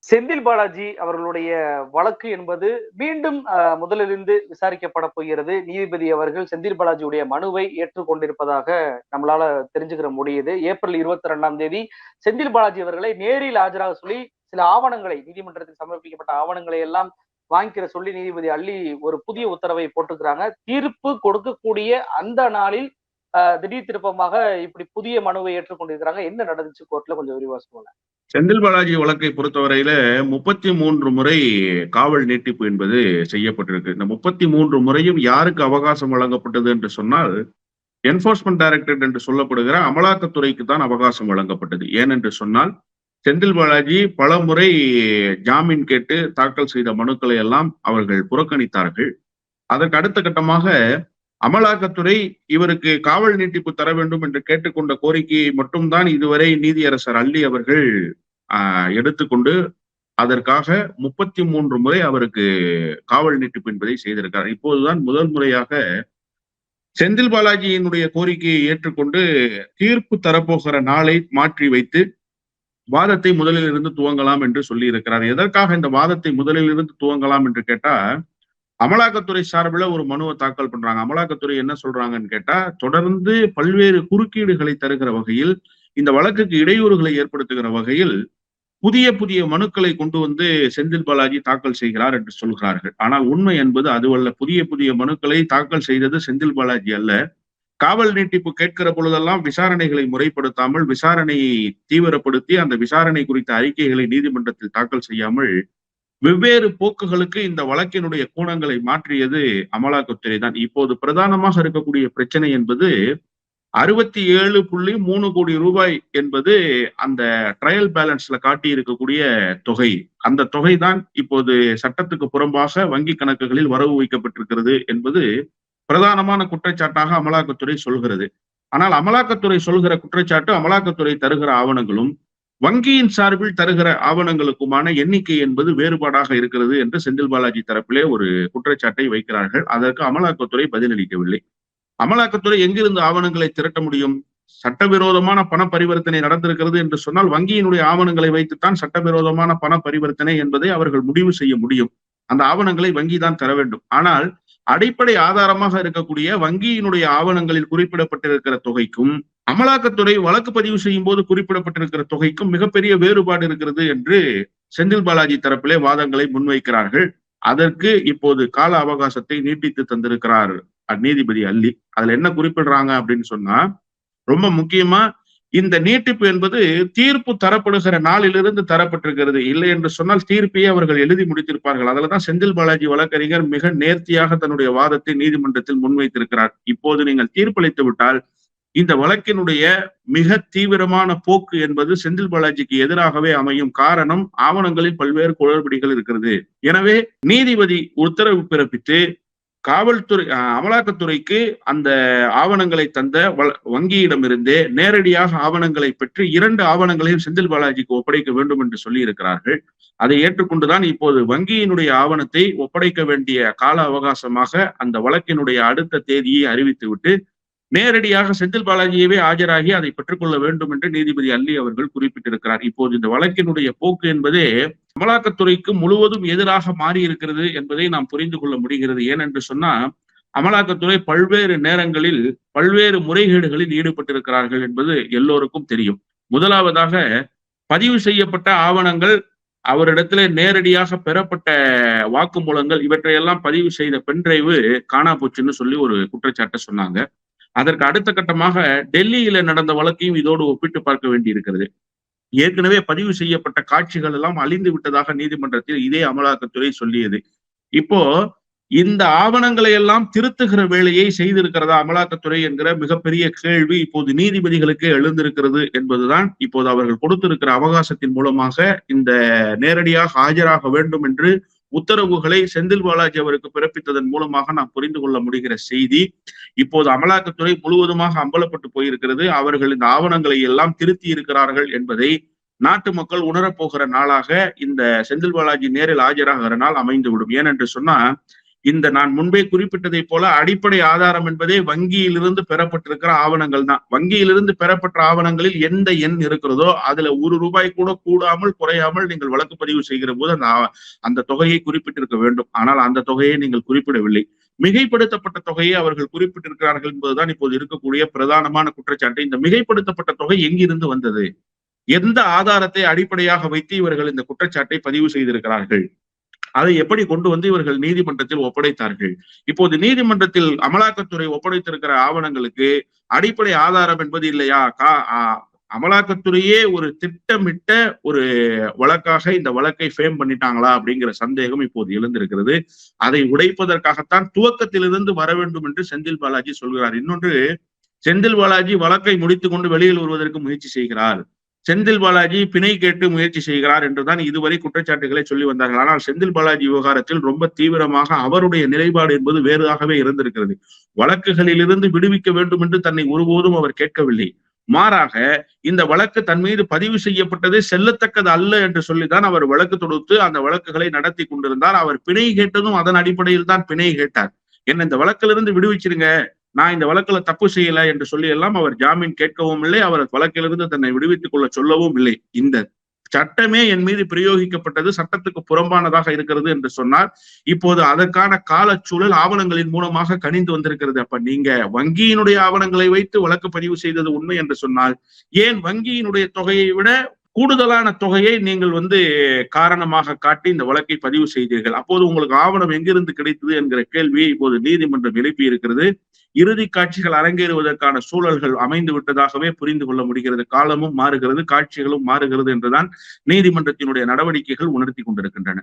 செந்தில் பாலாஜி அவர்களுடைய வழக்கு என்பது மீண்டும் முதலிலிருந்து விசாரிக்கப்பட போகிறது. நீதிபதி அவர்கள் செந்தில் பாலாஜியுடைய மனுவை ஏற்றுக்கொண்டிருப்பதாக நம்மளால தெரிஞ்சுக்கிற முடியுது. ஏப்ரல் 22ஆம் தேதி செந்தில் பாலாஜி அவர்களை நேரில் ஆஜராக சொல்லி சில ஆவணங்களை, நீதிமன்றத்தில் சமர்ப்பிக்கப்பட்ட ஆவணங்களை எல்லாம் வாங்கிக்கிற சொல்லி நீதிபதி அள்ளி ஒரு புதிய உத்தரவை போட்டுக்கிறாங்க. தீர்ப்பு கொடுக்கக்கூடிய அந்த நாளில் திடீர் திருப்பமாக இப்படி புதிய மனுவை ஏற்றுக்கொண்டிருக்கிறாங்க. என்ன நடந்துச்சு கோர்ட்ல, கொஞ்சம் விரிவா சொல்லுங்க. செந்தில் பாலாஜி வழக்கை பொறுத்தவரையில 33 முறை காவல் நீட்டிப்பு என்பது செய்யப்பட்டிருக்கு. இந்த 33 முறையும் யாருக்கு அவகாசம் வழங்கப்பட்டது என்று சொன்னால், என்போர்ஸ்மெண்ட் டைரக்டரேட் என்று சொல்லப்படுகிற அமலாக்கத்துறைக்கு தான் அவகாசம் வழங்கப்பட்டது. ஏனென்று சொன்னால், செந்தில் பாலாஜி பல முறை ஜாமீன் கேட்டு தாக்கல் செய்த மனுக்களை எல்லாம் அவர்கள் புறக்கணித்தார்கள். அதற்கு அடுத்த கட்டமாக அமலாக்கத்துறை இவருக்கு காவல் நீட்டிப்பு தர வேண்டும் என்று கேட்டுக்கொண்ட கோரிக்கையை மட்டும்தான் இதுவரை நீதியரசர் அள்ளி அவர்கள் எடுத்துக்கொண்டு அதற்காக 33 முறை அவருக்கு காவல் நீட்டிப்பு என்பதை செய்திருக்கிறார். இப்போதுதான் முதல் முறையாக செந்தில் பாலாஜியினுடைய கோரிக்கையை ஏற்றுக்கொண்டு தீர்ப்பு தரப்போகிற நாளை மாற்றி வைத்து வாதத்தை முதலில் இருந்து துவங்கலாம் என்று சொல்லி இருக்கிறார். எதற்காக இந்த வாதத்தை முதலில் இருந்து துவங்கலாம் என்று கேட்டா, அமலாக்கத்துறை சார்பில் ஒரு மனுவை தாக்கல் பண்றாங்க. அமலாக்கத்துறை என்ன சொல்றாங்கன்னு கேட்டா, தொடர்ந்து பல்வேறு குறுக்கீடுகளை தருகிற வகையில், இந்த வழக்குக்கு இடையூறுகளை ஏற்படுத்துகிற வகையில் புதிய புதிய மனுக்களை கொண்டு வந்து செந்தில் பாலாஜி தாக்கல் செய்கிறார் என்று சொல்கிறார்கள். ஆனால் உண்மை என்பது அதுவல்ல. புதிய புதிய மனுக்களை தாக்கல் செய்தது செந்தில் பாலாஜி அல்ல. காவல் நீட்டிப்பு கேட்கிற பொழுதெல்லாம் விசாரணைகளை முறைப்படுத்தாமல், விசாரணையை தீவிரப்படுத்தி அந்த விசாரணை குறித்த அறிக்கைகளை நீதிமன்றத்தில் தாக்கல் செய்யாமல் வெவ்வேறு போக்குகளுக்கு இந்த வழக்கினுடைய கோணங்களை மாற்றியது அமலாக்கத்துறை தான். இப்போது பிரதானமாக இருக்கக்கூடிய பிரச்சனை என்பது 67.3 கோடி ரூபாய் என்பது அந்த ட்ரையல் பேலன்ஸ்ல காட்டி இருக்கக்கூடிய தொகை. அந்த தொகை தான் இப்போது சட்டத்துக்கு புறம்பாக வங்கி கணக்குகளில் வரவு வைக்கப்பட்டிருக்கிறது என்பது பிரதானமான குற்றச்சாட்டாக அமலாக்கத்துறை சொல்கிறது. ஆனால் அமலாக்கத்துறை சொல்கிற குற்றச்சாட்டு, அமலாக்கத்துறை தருகிற ஆவணங்களும் வங்கியின் சார்பில் தருகிற ஆவணங்களுக்குமான எண்ணிக்கை என்பது வேறுபாடாக இருக்கிறது என்று செந்தில் பாலாஜி தரப்பிலே ஒரு குற்றச்சாட்டை வைக்கிறார்கள். அதற்கு அமலாக்கத்துறை பதிலளிக்கவில்லை. அமலாக்கத்துறை எங்கிருந்து ஆவணங்களை திரட்ட முடியும்? சட்டவிரோதமான பண பரிவர்த்தனை நடந்திருக்கிறது என்று சொன்னால் வங்கியினுடைய ஆவணங்களை வைத்துத்தான் சட்டவிரோதமான பண பரிவர்த்தனை என்பதை அவர்கள் முடிவு செய்ய முடியும். அந்த ஆவணங்களை வங்கி தான் தர வேண்டும். ஆனால் அடிப்படை ஆதாரமாக இருக்கக்கூடிய வங்கியினுடைய ஆவணங்களில் குறிப்பிடப்பட்டிருக்கிற தொகைக்கும் அமலாக்கத்துறை வழக்கு பதிவு செய்யும் போது குறிப்பிடப்பட்டிருக்கிற தொகைக்கும் மிகப்பெரிய வேறுபாடு இருக்கிறது என்று செந்தில் பாலாஜி தரப்பிலே வாதங்களை முன்வைக்கிறார்கள். அதற்கு இப்போது கால அவகாசத்தை நீட்டித்து தந்திருக்கிறார் நீதிபதி அள்ளி. அதுல என்ன குறிப்பிடுறாங்க அப்படின்னு சொன்னா, ரொம்ப முக்கியமா இந்த நீட்டிப்பு என்பது தீர்ப்பு தரப்படுகிற நாளிலிருந்து தரப்பட்டிருக்கிறது. இல்லை என்று சொன்னால் தீர்ப்பையே அவர்கள் எழுதி முடித்திருப்பார்கள். அதுலதான் செந்தில் பாலாஜி வழக்கறிஞர் மிக நேர்த்தியாக தன்னுடைய வாதத்தை நீதிமன்றத்தில் முன்வைத்திருக்கிறார். இப்போது நீங்கள் தீர்ப்பளித்து விட்டால் இந்த வழக்கினுடைய மிக தீவிரமான போக்கு என்பது செந்தில் பாலாஜிக்கு எதிராகவே அமையும். காரணம், ஆவணங்களில் பல்வேறு குளறுபடிகள் இருக்கிறது. எனவே நீதிபதி உத்தரவு பிறப்பித்து காவல்துறை அமலாக்கத்துறைக்கு அந்த ஆவணங்களை தந்த வங்கியிடமிருந்தே நேரடியாக ஆவணங்களை பெற்று 2 ஆவணங்களையும் செந்தில் பாலாஜிக்கு ஒப்படைக்க வேண்டும் என்று சொல்லி இருக்கிறார்கள். அதை ஏற்றுக்கொண்டுதான் இப்போது வங்கியினுடைய ஆவணத்தை ஒப்படைக்க வேண்டிய கால அவகாசமாக அந்த வழக்கினுடைய அடுத்த தேதியை அறிவித்துவிட்டு நேரடியாக செந்தில் பாலாஜியவே ஆஜராகி அதை பெற்றுக்கொள்ள வேண்டும் என்று நீதிபதி அள்ளி அவர்கள் குறிப்பிட்டிருக்கிறார். இப்போது இந்த வழக்கினுடைய போக்கு என்பதே அமலாக்கத்துறைக்கு முழுவதும் எதிராக மாறி இருக்கிறது என்பதை நாம் புரிந்து கொள்ள முடிகிறது. ஏனென்று சொன்னா, அமலாக்கத்துறை பல்வேறு நேரங்களில் பல்வேறு முறைகேடுகளில் ஈடுபட்டிருக்கிறார்கள் என்பது எல்லோருக்கும் தெரியும். முதலாவதாக, பதிவு செய்யப்பட்ட ஆவணங்கள், அவரிடத்துல நேரடியாக பெறப்பட்ட வாக்குமூலங்கள், இவற்றையெல்லாம் பதிவு செய்த பென்டிரைவு காணா போச்சுன்னு சொல்லி ஒரு குற்றச்சாட்டை சொன்னாங்க. அதற்கு அடுத்த கட்டமாக டெல்லியில நடந்த வழக்கையும் இதோடு ஒப்பிட்டு பார்க்க வேண்டி இருக்கிறது. ஏற்கனவே பதிவு செய்யப்பட்ட காட்சிகள் எல்லாம் அழிந்து விட்டதாக நீதிமன்றத்தில் இதே அமலாக்கத்துறை சொல்லியது. இப்போ இந்த ஆவணங்களை எல்லாம் திருத்துகிற வேலையை செய்திருக்கிறதா அமலாக்கத்துறை என்கிற மிகப்பெரிய கேள்வி இப்போது நீதிபதிகளுக்கே எழுந்திருக்கிறது என்பதுதான் இப்போது அவர்கள் கொடுத்திருக்கிற அவகாசத்தின் மூலமாக இந்த நேரடியாக ஆஜராக வேண்டும் என்று உத்தரவுகளை செந்தில் பாலாஜி அவருக்கு பிறப்பித்ததன் மூலமாக நாம் புரிந்து கொள்ள முடிகிற செய்தி. இப்போது அமலாக்கத்துறை முழுவதுமாக அம்பலப்பட்டு போயிருக்கிறது. அவர்கள் இந்த ஆவணங்களை எல்லாம் திருத்தி இருக்கிறார்கள் என்பதை நாட்டு மக்கள் உணரப்போகிற நாளாக இந்த செந்தில் பாலாஜி நேரில் ஆஜராகிற நாள் அமைந்துவிடும். ஏனென்று சொன்னா, இந்த நான் முன்பே குறிப்பிட்டதை போல அடிப்படை ஆதாரம் என்பதே வங்கியிலிருந்து பெறப்பட்டிருக்கிற ஆவணங்கள் தான். வங்கியிலிருந்து பெறப்பட்ட ஆவணங்களில் எந்த எண் இருக்கிறதோ அதுல ₹1 கூட கூடாமல் குறையாமல் நீங்கள் வழக்கு பதிவு செய்கிற போது அந்த தொகையை குறிப்பிட்டிருக்க வேண்டும். ஆனால் அந்த தொகையை நீங்கள் குறிப்பிடவில்லை. மிகைப்படுத்தப்பட்ட தொகையை அவர்கள் குறிப்பிட்டிருக்கிறார்கள் என்பதுதான் இப்போது இருக்கக்கூடிய பிரதானமான குற்றச்சாட்டு. இந்த மிகைப்படுத்தப்பட்ட தொகை எங்கிருந்து வந்தது? எந்த ஆதாரத்தை அடிப்படையாக வைத்து இவர்கள் இந்த குற்றச்சாட்டை பதிவு செய்திருக்கிறார்கள்? அதை எப்படி கொண்டு வந்து இவர்கள் நீதிமன்றத்தில் ஒப்படைத்தார்கள்? இப்போது நீதிமன்றத்தில் அமலாக்கத்துறை ஒப்படைத்திருக்கிற ஆவணங்களுக்கு அடிப்படை ஆதாரம் என்பது இல்லையா? அமலாக்கத்துறையே ஒரு திட்டமிட்ட ஒரு வழக்காக இந்த வழக்கை ஃப்ரேம் பண்ணிட்டாங்களா அப்படிங்கிற சந்தேகம் இப்போது எழுந்திருக்கிறது. அதை உடைப்பதற்காகத்தான் துவக்கத்திலிருந்து வர வேண்டும் என்று செந்தில் பாலாஜி சொல்கிறார். இன்னொன்று, செந்தில் பாலாஜி வழக்கை முடித்துக் கொண்டு வெளியில் வருவதற்கு முயற்சி செய்கிறார். செந்தில் பாலாஜி பிணை கேட்டு முயற்சி செய்கிறார் என்றுதான் இதுவரை குற்றச்சாட்டுகளை சொல்லி வந்தார்கள். ஆனால் செந்தில் பாலாஜி விவகாரத்தில் ரொம்ப தீவிரமாக அவருடைய நிலைப்பாடு என்பது வேறாகவே இருந்திருக்கிறது. வழக்குகளிலிருந்து விடுவிக்க வேண்டும் என்று தன்னை ஒருபோதும் அவர் கேட்கவில்லை. மாறாக இந்த வழக்கு தன் மீது பதிவு செய்யப்பட்டது செல்லத்தக்கது அல்ல என்று சொல்லிதான் அவர் வழக்கு தொடுத்து அந்த வழக்குகளை நடத்தி கொண்டிருந்தார். அவர் பிணை கேட்டதும் அதன் அடிப்படையில் தான் பிணை கேட்டார். என்ன இந்த வழக்கிலிருந்து விடுவிச்சிருங்க, நான் இந்த வழக்குல தப்பு செய்யல என்று சொல்லி எல்லாம் அவர் ஜாமீன் கேட்கவும் இல்லை. அவர் வழக்கிலிருந்து தன்னை விடுவித்துக் கொள்ள சொல்லவும் இல்லை. இந்த சட்டமே என் மீது பிரயோகிக்கப்பட்டது சட்டத்துக்கு புறம்பானதாக இருக்கிறது என்று சொன்னார். இப்போது அதற்கான காலச்சூழல் ஆவணங்களின் மூலமாக கணிந்து வந்திருக்கிறது. அப்ப நீங்க வங்கியினுடைய ஆவணங்களை வைத்து வழக்கு பதிவு செய்தது உண்மை என்று சொன்னால் ஏன் வங்கியினுடைய தொகையை விட கூடுதலான தொகையை நீங்கள் காரணமாக காட்டி இந்த வழக்கை பதிவு செய்தீர்கள்? அப்போது உங்களுக்கு ஆவணம் எங்கிருந்து கிடைத்தது என்கிற கேள்வியை இப்போது நீதிமன்றம் எழுப்பி இருக்கிறது. இறுதி காட்சிகள் அரங்கேறுவதற்கான சூழல்கள் அமைந்து விட்டதாகவே புரிந்து கொள்ள முடிகிறது. காலமும் மாறுகிறது, காட்சிகளும் மாறுகிறது என்றுதான் நீதிமன்றத்தினுடைய நடவடிக்கைகள் உணர்த்தி கொண்டிருக்கின்றன.